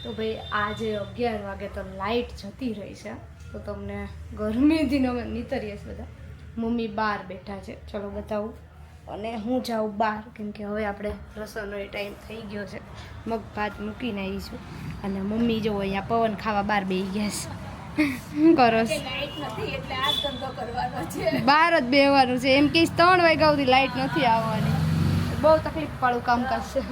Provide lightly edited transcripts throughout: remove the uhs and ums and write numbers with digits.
તો ભાઈ આજે 11 વાગે તો લાઇટ જતી રહી છે, તો તમને ગરમીથી અમે નીતરીએ છીએ બધા. મમ્મી બહાર બેઠા છે, ચલો બતાવું. અને હું જાઉં બહાર, કેમ કે હવે આપણે રસોઈનો ટાઈમ થઈ ગયો છે. મગ ભાત મૂકીને આવી છું અને મમ્મી જો અહીંયા પવન ખાવા બહાર બેસી ગયા છે. શું કરો છો? લાઈટ નથી એટલે આ ધંધો કરવાનો છે. બહાર જ બેહવાનું છે. એમ કે 3 વાગ્યા સુધી લાઇટ નથી આવવાની. બહુ તકલીફ વાળું કામકાજ છે.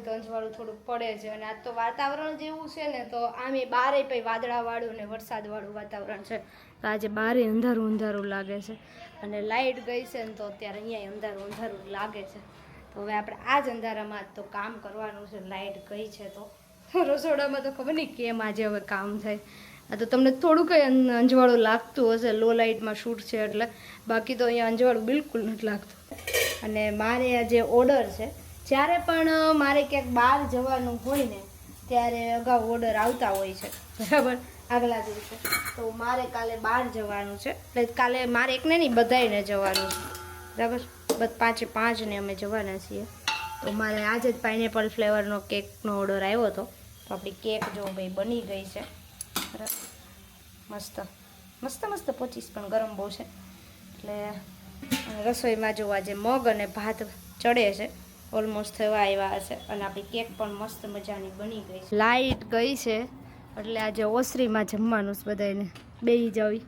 વાળું થોડુંક પડે છે અને આજ તો વાતાવરણ જેવું છે ને, તો આમે બારે પછી વાદળાવાળું ને વરસાદવાળું વાતાવરણ છે. તો આજે બારે અંધારું અંધારું લાગે છે અને લાઇટ ગઈ છે ને, તો અત્યારે અહીંયા અંધારું અંધારું લાગે છે. તો હવે આપણે આ જ અંધારામાં તો કામ કરવાનું છે. લાઇટ ગઈ છે તો રસોડામાં તો ખબર નહીં કેમ આજે હવે કામ થાય. આ તો તમને થોડું કંઈ અંજવાળું લાગતું હશે, લો લાઇટમાં શૂટ છે એટલે. બાકી તો અહીંયા અંજવાળું બિલકુલ નથી લાગતું. અને મારે આજે ઓર્ડર છે. જ્યારે પણ મારે ક્યાંક બહાર જવાનું હોય ને, ત્યારે અગાઉ ઓર્ડર આવતા હોય છે, બરાબર, આગલા દિવસે. તો મારે કાલે બહાર જવાનું છે, એટલે કાલે મારે એકને નહીં બધાને જવાનું છે, બરાબર. 5 ને અમે જવાના છીએ. તો મારે આજે જ પાઇનેપલ ફ્લેવરનો કેકનો ઓર્ડર આવ્યો હતો. તો આપણી કેક જો ભાઈ બની ગઈ છે, બરાબર. મસ્ત મસ્ત મસ્ત 25 પણ ગરમ બહુ છે. એટલે રસોઈમાં જો આજે મગ અને ભાત ચડે છે, ઓલમોસ્ટ થવા આવ્યા હશે. અને આપણી કેક પણ મસ્ત મજાની બની ગઈ છે. લાઇટ ગઈ છે એટલે આજે ઓસરીમાં જમવાનું છે બધાને. બેસી જાવી,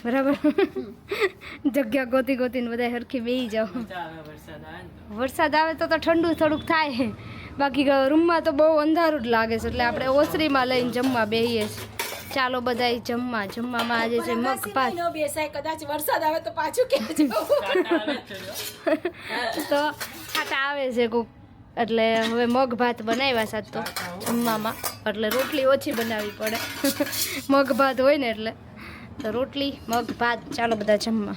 બરાબર. જગ્યા ગોતી ગોતીને બધા સરખી બેસી જાવ. વરસાદ આવે તો ઠંડુ થોડુંક થાય, બાકી રૂમમાં તો બહુ અંધારું જ લાગે છે. એટલે આપણે ઓસરીમાં લઈને જમવા બેસીએ છીએ. ચાલો બધા જમવામાં આજે છે મગ ભાત. કદાચ વરસાદ આવે તો પાછું કહેજો. તો ખાટા આવે છે કોક, એટલે હવે મગ ભાત બનાવ્યા સાત તો જમવામાં. એટલે રોટલી ઓછી બનાવવી પડે. મગ ભાત હોય ને એટલે. તો રોટલી મગ ભાત, ચાલો બધા જમવા.